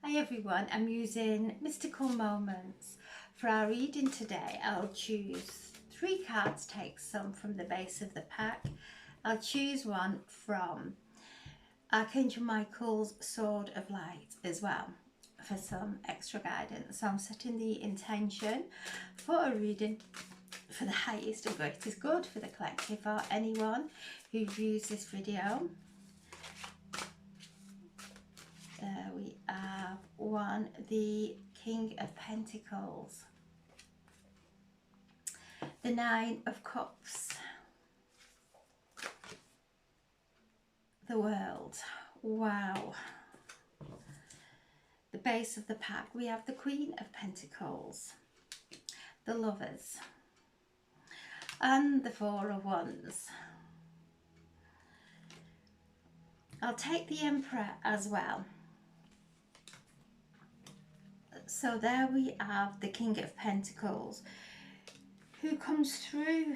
Hi everyone, I'm using Mystical Moments. For our reading today, I'll choose 3 cards, take some from the base of the pack. I'll choose one from Archangel Michael's Sword of Light as well for some extra guidance. So I'm setting the intention for a reading for the highest and greatest good for the collective or anyone who views this video. There we have one, the King of Pentacles, the 9 of Cups, the World. Wow. The base of the pack, we have the Queen of Pentacles, the Lovers, and the 4 of Wands. I'll take the Emperor as well. So there we have the King of Pentacles, who comes through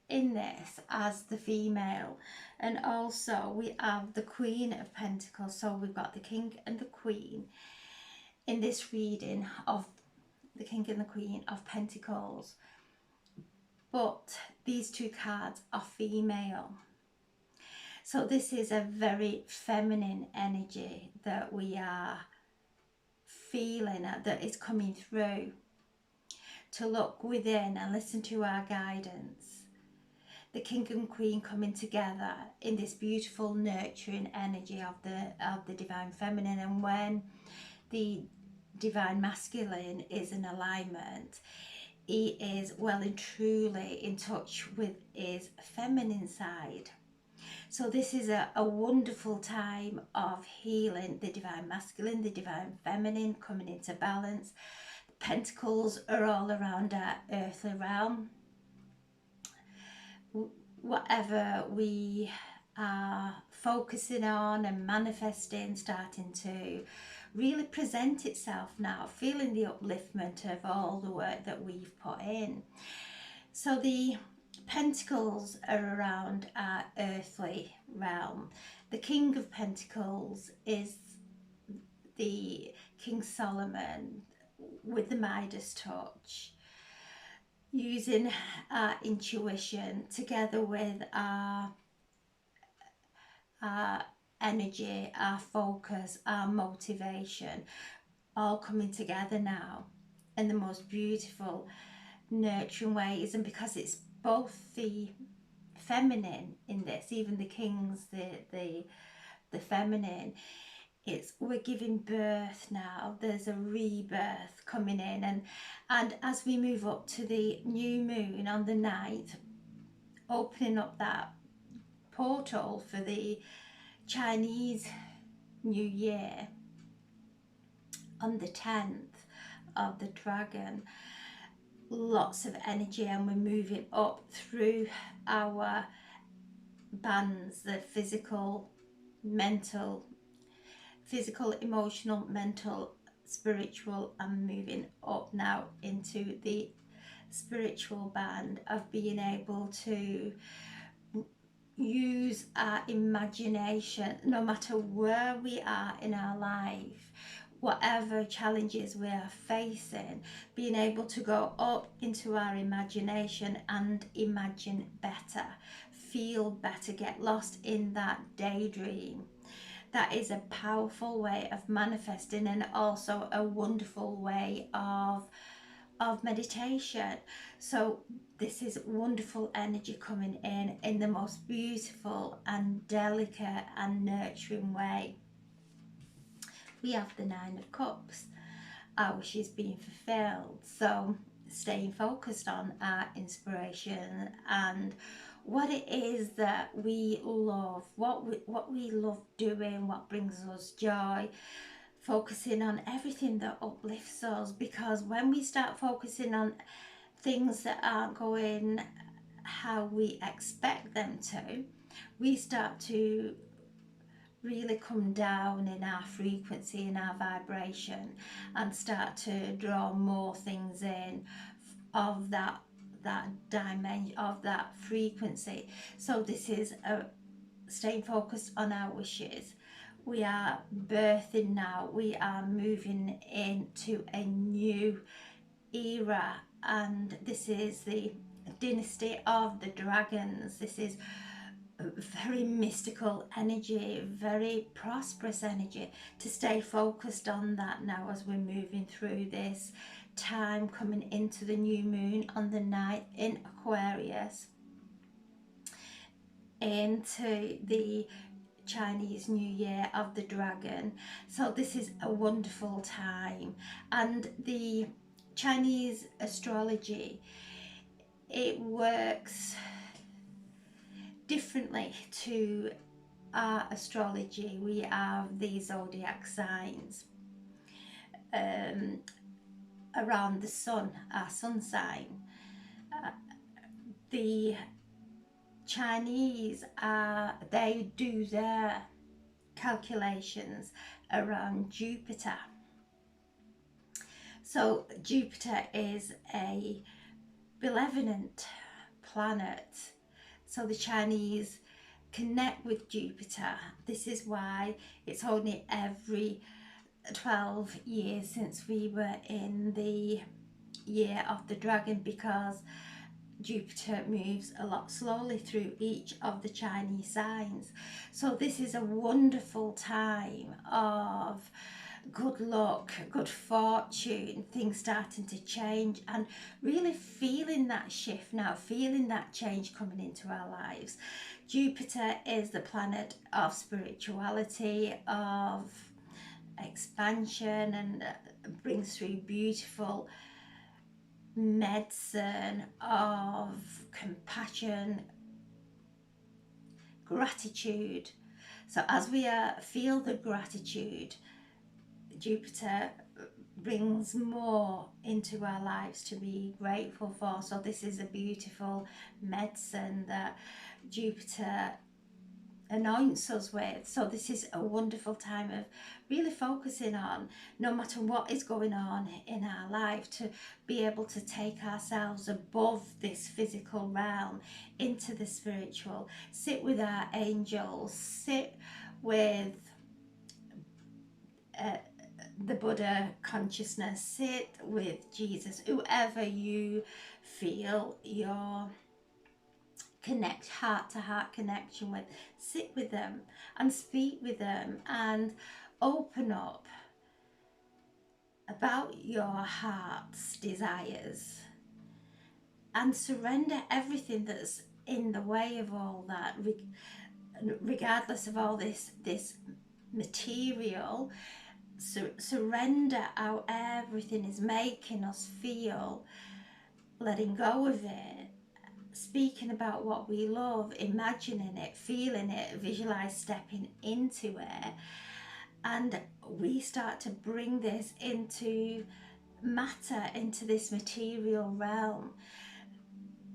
in this as the female, and also we have the Queen of Pentacles. So we've got the King and the Queen in this reading of the King and the Queen of Pentacles, but these 2 cards are female. So this is a very feminine energy that we are feeling, that is coming through, to look within and listen to our guidance. The King and Queen coming together in this beautiful nurturing energy of the Divine Feminine, and when the Divine Masculine is in alignment, he is well and truly in touch with his feminine side. So this is a wonderful time of healing the Divine Masculine, the Divine Feminine coming into balance. The Pentacles are all around our earthly realm. Whatever we are focusing on and manifesting, starting to really present itself now, feeling the upliftment of all the work that we've put in. So the Pentacles are around our earthly realm. The King of Pentacles is the King Solomon with the Midas touch, using our intuition together with our energy, our focus, our motivation, all coming together now in the most beautiful nurturing ways. And because it's both the feminine in this, even the King's the feminine, we're giving birth now. There's a rebirth coming in, and as we move up to the new moon on the 9th, opening up that portal for the Chinese New Year on the 10th of the dragon. Lots of energy, and we're moving up through our bands, the physical, emotional, mental, spiritual, and moving up now into the spiritual band of being able to use our imagination no matter where we are in our life, whatever challenges we are facing, being able to go up into our imagination and imagine better, feel better, get lost in that daydream. That is a powerful way of manifesting, and also a wonderful way of meditation. So this is wonderful energy coming in the most beautiful and delicate and nurturing way. We have the 9 of Cups, our wishes being fulfilled. So staying focused on our inspiration and what it is that we love, what we love doing, what brings us joy, focusing on everything that uplifts us. Because when we start focusing on things that aren't going how we expect them to, we start to really come down in our frequency, in our vibration, and start to draw more things in of that dimension, of that frequency. So this is staying focused on our wishes. We are birthing now. We are moving into a new era, and this is the dynasty of the dragons. This is very mystical energy, very prosperous energy, to stay focused on that now as we're moving through this time, coming into the new moon on the 9th in Aquarius, into the Chinese New Year of the Dragon. So this is a wonderful time, and the Chinese astrology, it works differently to our astrology. We have the zodiac signs around the sun, our sun sign. The Chinese, they do their calculations around Jupiter. So Jupiter is a benevolent planet. So the Chinese connect with Jupiter. This is why it's only every 12 years since we were in the year of the dragon, because Jupiter moves a lot slowly through each of the Chinese signs. So this is a wonderful time of good luck, good fortune, things starting to change, and really feeling that shift now, feeling that change coming into our lives. Jupiter is the planet of spirituality, of expansion, and brings through beautiful medicine of compassion, gratitude. So as we feel the gratitude, Jupiter brings more into our lives to be grateful for. So this is a beautiful medicine that Jupiter anoints us with. So this is a wonderful time of really focusing on, no matter what is going on in our life, to be able to take ourselves above this physical realm into the spiritual, sit with our angels, sit with the Buddha consciousness, sit with Jesus, whoever you feel your heart to heart connection with. Sit with them and speak with them and open up about your heart's desires and surrender everything that's in the way of all that, regardless of all this material. Surrender how everything is making us feel, letting go of it, speaking about what we love, imagining it, feeling it, visualize stepping into it, and we start to bring this into matter, into this material realm.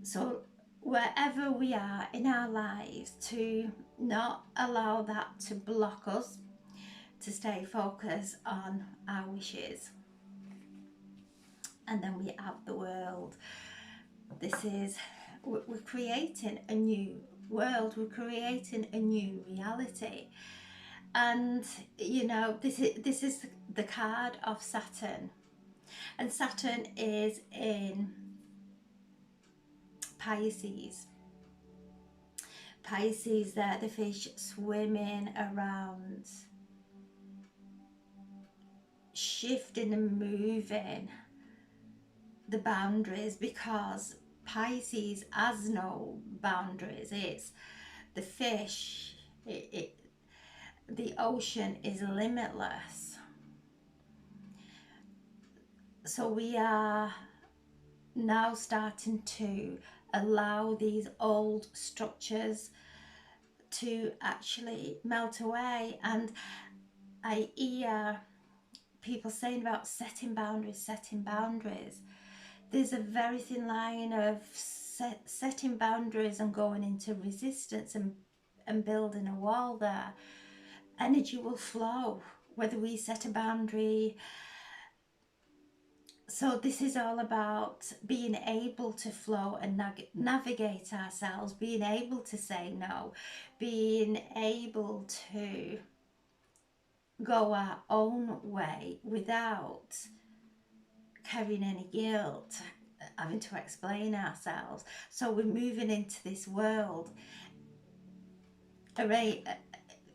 So wherever we are in our lives, to not allow that to block us, to stay focused on our wishes. And then we have the world. This is, we're creating a new world, we're creating a new reality. And you know, this is the card of Saturn, and Saturn is in Pisces. Pisces, they're the fish swimming around, shifting and moving the boundaries, because Pisces has no boundaries. It's the fish, the ocean is limitless. So we are now starting to allow these old structures to actually melt away. And I hear people saying about setting boundaries. There's a very thin line of setting boundaries and going into resistance and building a wall there. Energy will flow whether we set a boundary. So this is all about being able to flow and navigate ourselves, being able to say no, being able to go our own way without carrying any guilt, having to explain ourselves. So we're moving into this world.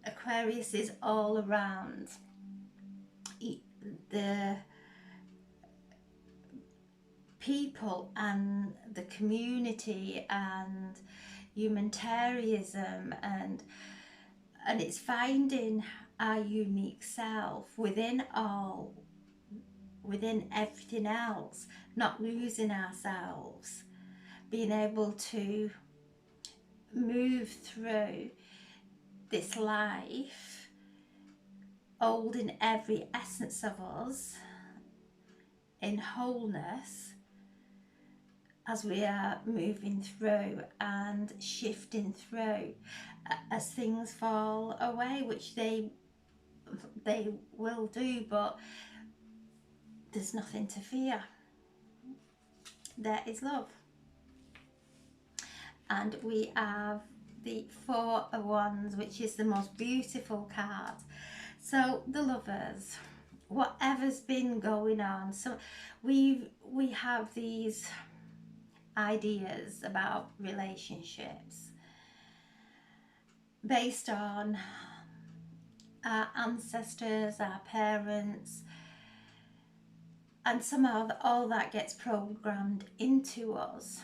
Aquarius is all around the people and the community and humanitarianism, and it's finding our unique self within everything else, not losing ourselves, being able to move through this life holding every essence of us in wholeness as we are moving through and shifting through, as things fall away, which they will do, but there's nothing to fear. There is love. And we have the Four of Wands, which is the most beautiful card. So the lovers, whatever's been going on, so we have these ideas about relationships based on our ancestors, our parents, and somehow all that gets programmed into us.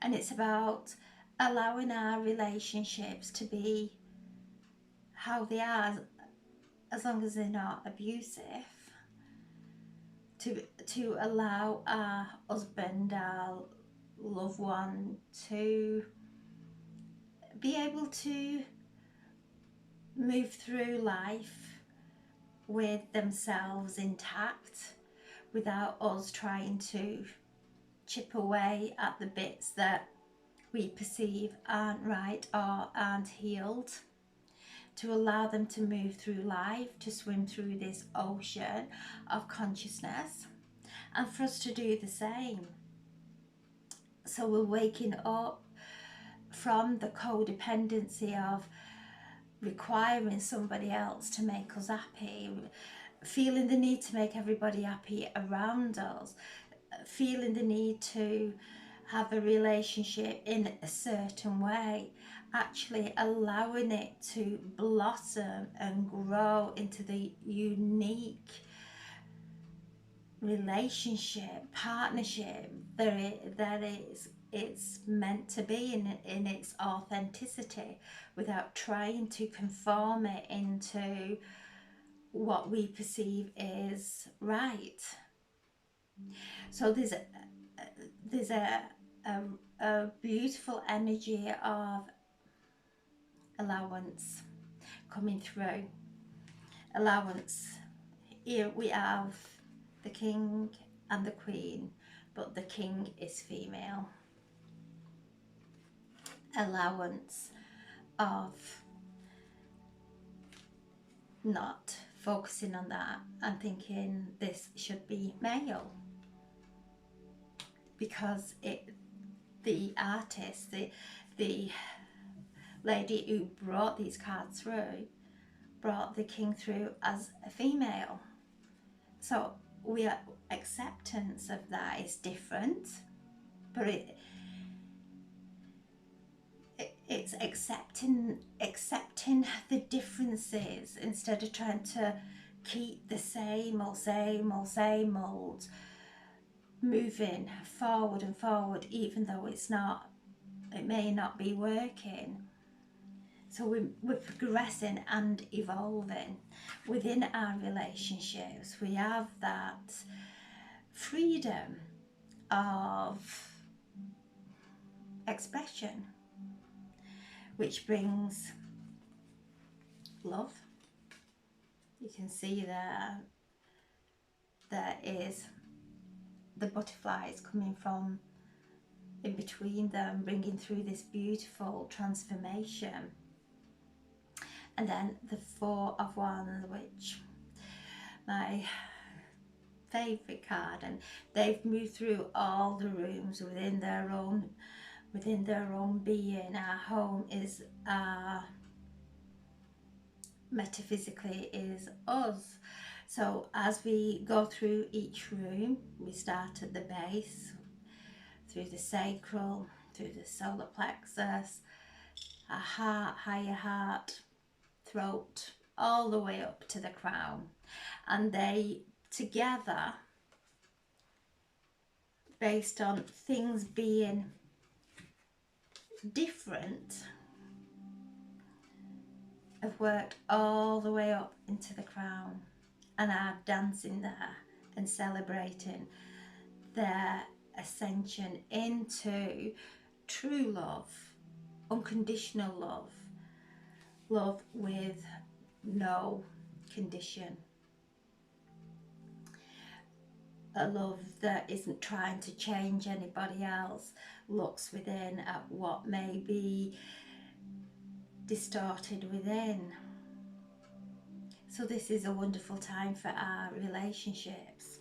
And it's about allowing our relationships to be how they are, as long as they're not abusive, to allow our husband, our loved one, to be able to move through life with themselves intact without us trying to chip away at the bits that we perceive aren't right or aren't healed, to allow them to move through life, to swim through this ocean of consciousness, and for us to do the same. So we're waking up from the codependency of requiring somebody else to make us happy, feeling the need to make everybody happy around us, feeling the need to have a relationship in a certain way, actually allowing it to blossom and grow into the unique relationship, partnership that it's meant to be in its authenticity, without trying to conform it into what we perceive is right. So there's a beautiful energy of allowance coming through. Allowance. Here we have the king and the queen, but the king is female. Allowance of not focusing on that and thinking this should be male, because the artist, the lady who brought these cards through, brought the king through as a female. So acceptance of that is different, but it's accepting the differences instead of trying to keep the same old moving forward and forward, even though it may not be working. So we're progressing and evolving within our relationships. We have that freedom of expression, which brings love. You can see there is the butterflies coming from in between them, bringing through this beautiful transformation. And then the Four of Wands, which my favourite card, and they've moved through all the rooms within their own being. Our home is our metaphysically is us. So as we go through each room, we start at the base, through the sacral, through the solar plexus, our heart, higher heart, throat, all the way up to the crown. And they together, based on things being different, have worked all the way up into the crown and are dancing there and celebrating their ascension into true love, unconditional love, love with no condition, a love that isn't trying to change anybody else, looks within at what may be distorted within. So this is a wonderful time for our relationships.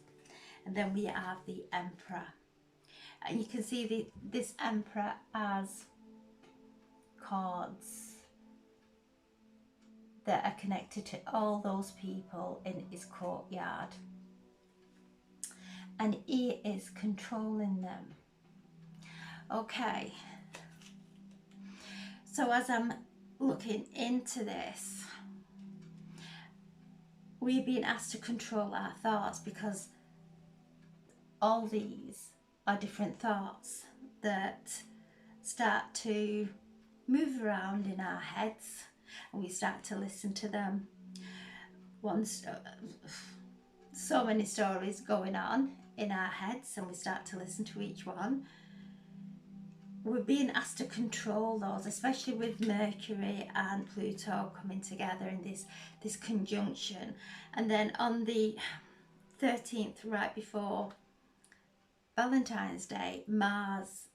And then we have the Emperor, and you can see this Emperor as cords that are connected to all those people in his courtyard, and he is controlling them. Okay, so as I'm looking into this, we're being asked to control our thoughts, because all these are different thoughts that start to move around in our heads, and we start to listen to them. So many stories going on in our heads, and we start to listen to each one. We're being asked to control those, especially with Mercury and Pluto coming together in this conjunction. And then on the 13th, right before Valentine's Day, Mars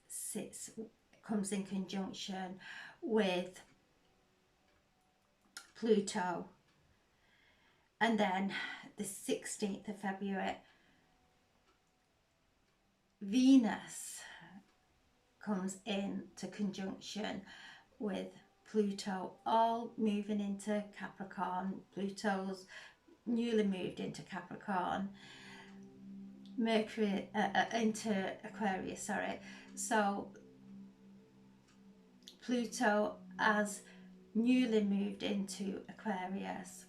comes in conjunction with Pluto. And then the 16th of February, Venus comes into conjunction with Pluto, all moving into Capricorn. Pluto's newly moved into Capricorn. Mercury into Aquarius, sorry. So Pluto has newly moved into Aquarius.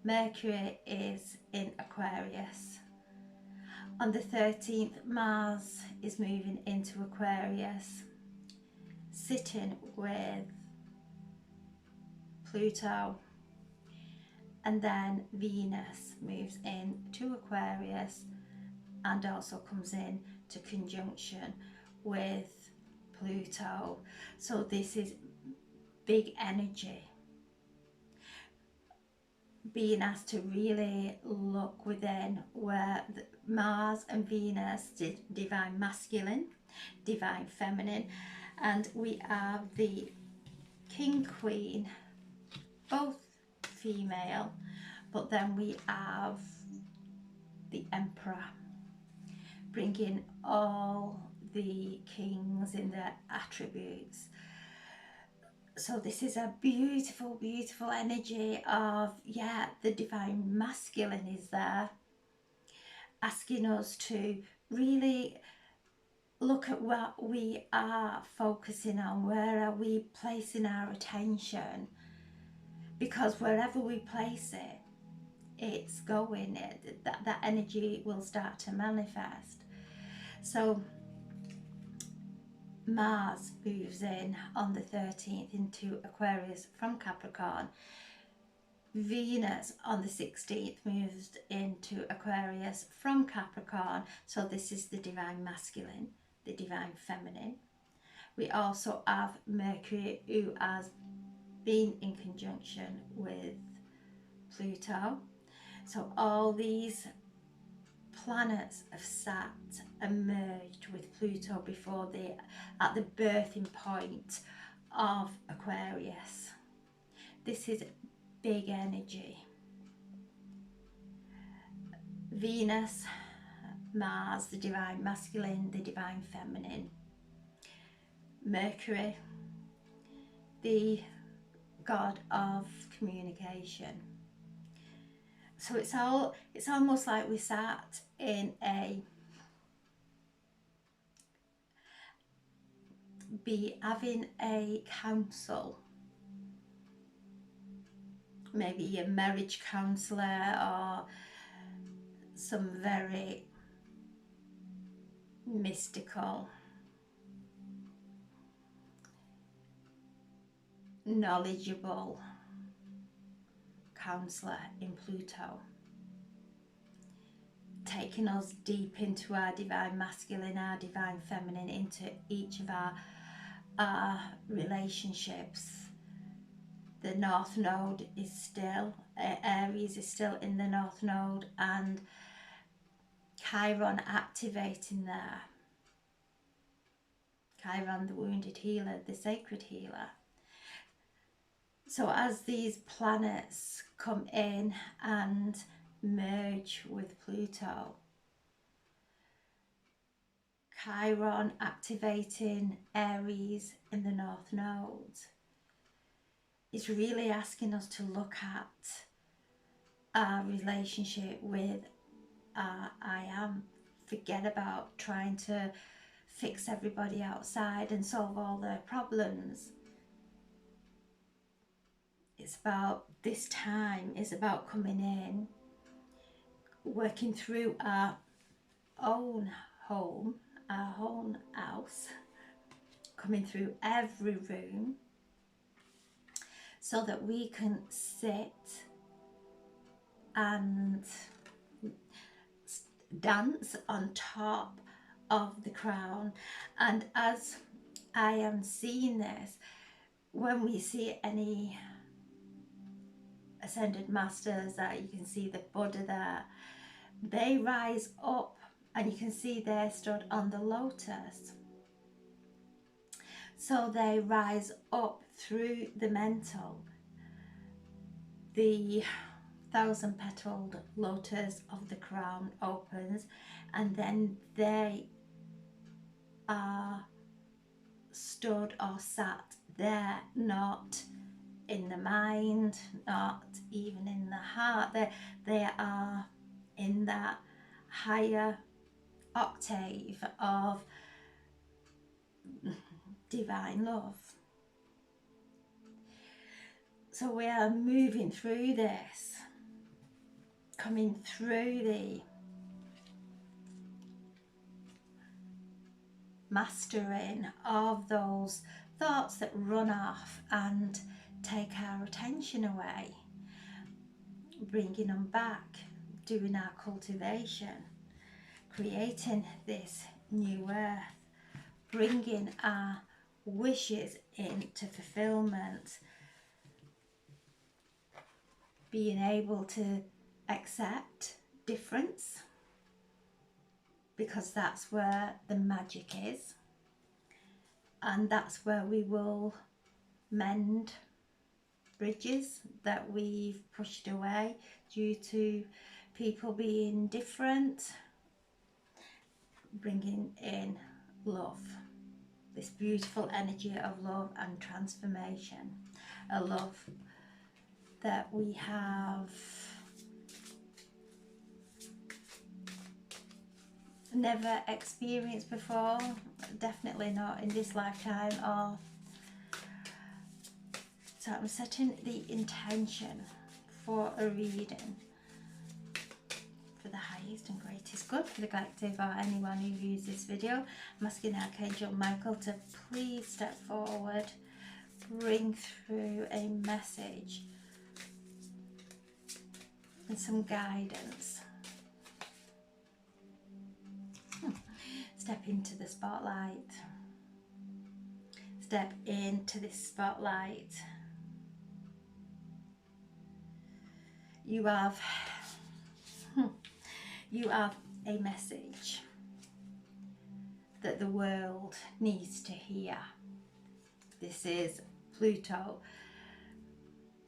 Mercury is in Aquarius. On the 13th, Mars is moving into Aquarius, sitting with Pluto, and then Venus moves into Aquarius and also comes in to conjunction with Pluto. So this is big energy, being asked to really look within, where Mars and Venus, divine masculine, divine feminine, and we have the King Queen, both female, but then we have the Emperor, bringing all the kings in their attributes. So this is a beautiful, beautiful energy of, yeah, the divine masculine is there, asking us to really look at what we are focusing on, where are we placing our attention, because wherever we place it, it's going, that energy will start to manifest. So Mars moves in on the 13th into Aquarius from Capricorn. Venus on the 16th moves into Aquarius from Capricorn. So this is the divine masculine, the divine feminine. We also have Mercury, who has been in conjunction with Pluto. So all these planets have sat and merged with Pluto before they, at the birthing point of Aquarius. This is big energy. Venus, Mars, the divine masculine, the divine feminine. Mercury, the God of communication. So it's almost like we sat in having a counsel, maybe a marriage counsellor or some very mystical, knowledgeable counsellor in Pluto, taking us deep into our divine masculine, our divine feminine, into each of our relationships. The North Node is still, Aries is still in the North Node, and Chiron activating there. Chiron, the wounded healer, the sacred healer. So as these planets come in and merge with Pluto, Chiron activating Aries in the North Node, is really asking us to look at our relationship with our I am. Forget about trying to fix everybody outside and solve all their problems. It's about this time, it's about coming in, working through our own home, our own house, coming through every room, so that we can sit and dance on top of the crown. And as I am seeing this, when we see any ascended masters, that you can see the Buddha there, they rise up and you can see they're stood on the lotus. So they rise up through the mental. The 1,000-petaled lotus of the crown opens, and then they are stood or sat there, not in the mind, not even in the heart. They are in that higher octave of divine love. So we are moving through this, coming through the mastering of those thoughts that run off and take our attention away, bringing them back, doing our cultivation, creating this new earth, bringing our wishes into fulfillment, being able to accept difference, because that's where the magic is, and that's where we will mend bridges that we've pushed away due to people being different, bringing in love, this beautiful energy of love and transformation, a love that we have never experienced before, definitely not in this lifetime. Or so I'm setting the intention for a reading for the highest and greatest good for the collective, or anyone who views this video. I'm asking Archangel Michael to please step forward, bring through a message and some guidance. Step into the spotlight. Step into this spotlight. You have a message that the world needs to hear. This is Pluto,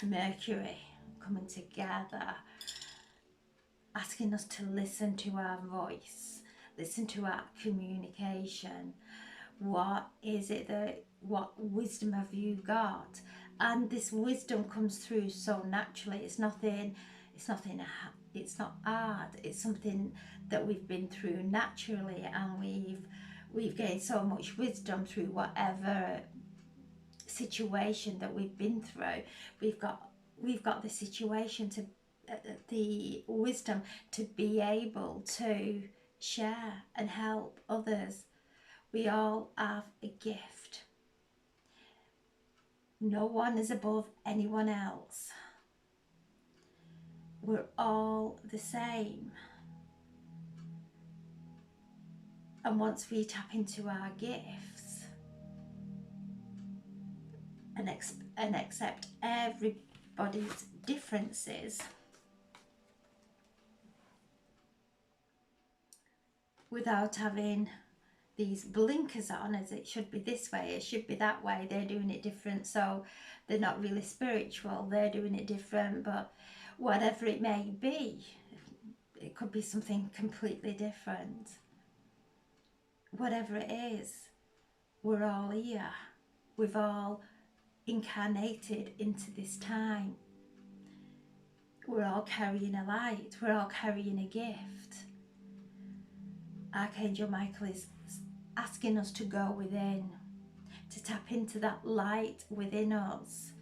Mercury coming together, asking us to listen to our voice, listen to our communication. What is it that, what wisdom have you got? and this wisdom comes through so naturally. It's nothing, it's not hard. It's something that we've been through naturally, and we've gained so much wisdom through whatever situation that we've been through. We've got the situation to the wisdom to be able to share and help others. We all have a gift. No one is above anyone else. We're all the same. And once we tap into our gifts and accept everybody's differences, without having these blinkers on, as it should be this way, it should be that way, they're doing it different, so they're not really spiritual, they're doing it different, but whatever it may be, it could be something completely different. Whatever it is, we're all here. We've all incarnated into this time. We're all carrying a light. We're all carrying a gift. Archangel Michael is asking us to go within, to tap into that light within us.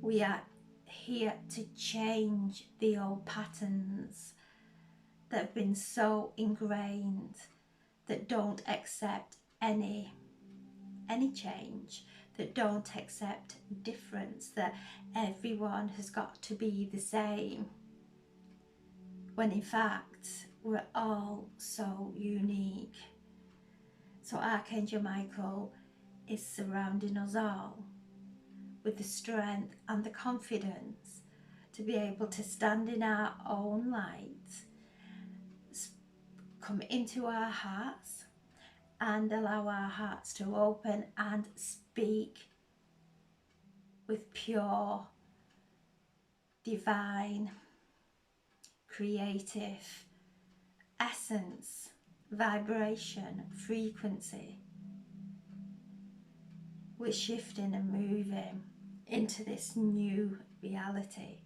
We are here to change the old patterns that have been so ingrained, that don't accept any change, that don't accept difference, that everyone has got to be the same, when in fact we're all so unique. So Archangel Michael is surrounding us all with the strength and the confidence to be able to stand in our own light, come into our hearts and allow our hearts to open and speak with pure, divine, creative essence, vibration, frequency. We're shifting and moving into this new reality.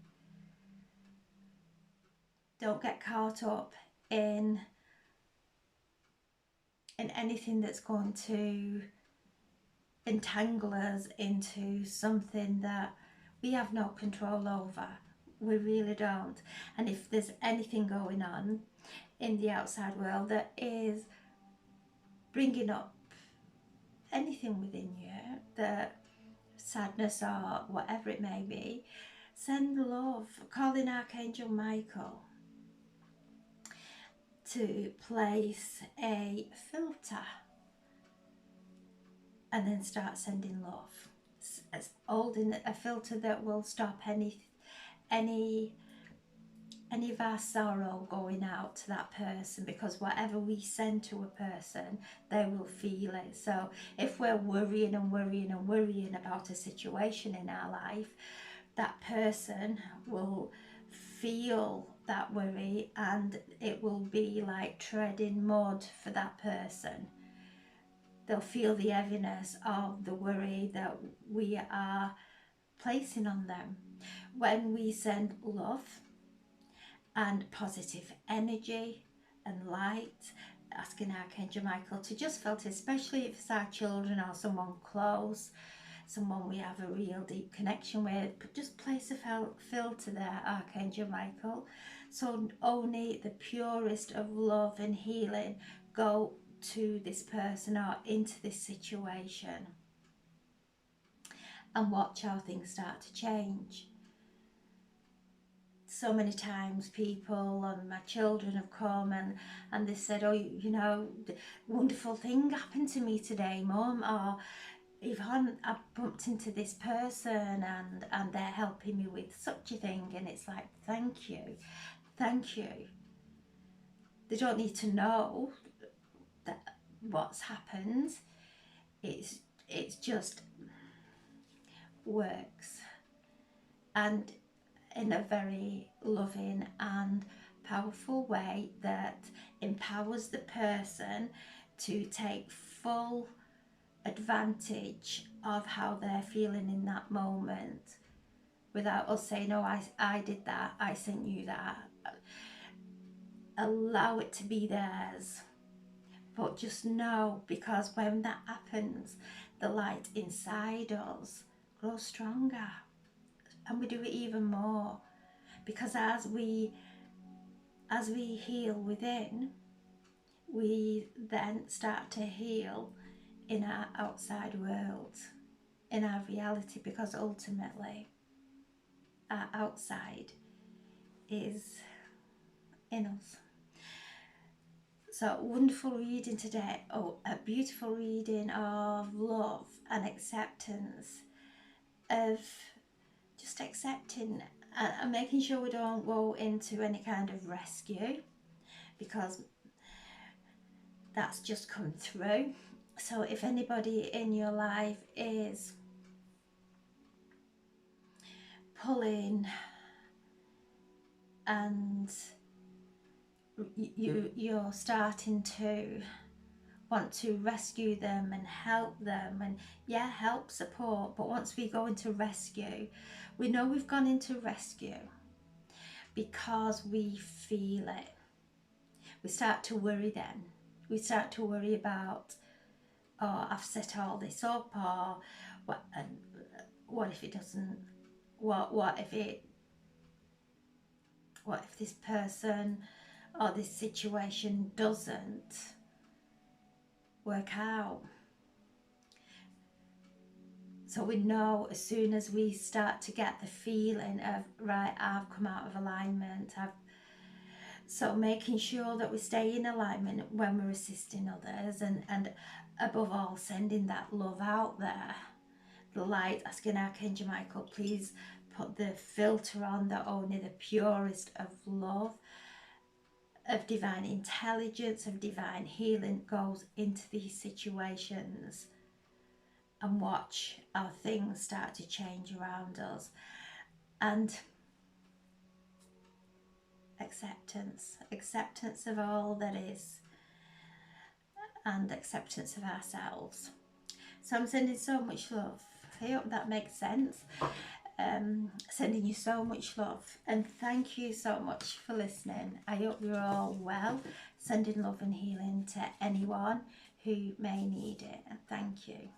Don't get caught up in anything that's going to entangle us into something that we have no control over. We really don't. And if there's anything going on in the outside world that is bringing up anything within you, the sadness or whatever it may be, send love. Call in Archangel Michael to place a filter and then start sending love. It's holding a filter that will stop any of our sorrow going out to that person, because whatever we send to a person, they will feel it. So if we're worrying and worrying and worrying about a situation in our life, that person will feel that worry, and it will be like treading mud for that person. They'll feel the heaviness of the worry that we are placing on them. When we send love and positive energy and light, asking Archangel Michael to just filter, especially if it's our children or someone close, someone we have a real deep connection with, but just place a filter there, Archangel Michael, so only the purest of love and healing go to this person or into this situation, and watch how things start to change. So many times people and my children have come and they said, oh, you know, wonderful thing happened to me today, Mum, or Yvonne, I bumped into this person and they're helping me with such a thing. And it's like, thank you. They don't need to know that what's happened. It's just works, and in a very loving and powerful way that empowers the person to take full advantage of how they're feeling in that moment without us saying, oh, I did that, I sent you that. Allow it to be theirs. But just know, because when that happens, the light inside us grows stronger, and we do it even more, because as we heal within, we then start to heal in our outside world, in our reality, because ultimately our outside is in us. So wonderful reading today. Oh, a beautiful reading of love and acceptance, of just accepting and making sure we don't go into any kind of rescue, because that's just come through. So if anybody in your life is pulling and you're starting to want to rescue them and help them, and help, support, but once we go into rescue, we know we've gone into rescue because we feel it. We start to worry then. We start to worry about, oh, I've set all this up, or what if it doesn't, what if this person or this situation doesn't work out. So we know as soon as we start to get the feeling of, right, I've come out of alignment, so making sure that we stay in alignment when we're assisting others, and above all, sending that love out there, the light, asking Archangel Michael, please put the filter on that only the purest of love, of divine intelligence, of divine healing goes into these situations, and watch our things start to change around us. And acceptance of all that is, and acceptance of ourselves. So I'm sending so much love. I hope that makes sense. Sending you so much love, and thank you so much for listening. I hope you're all well. Sending love and healing to anyone who may need it. Thank you.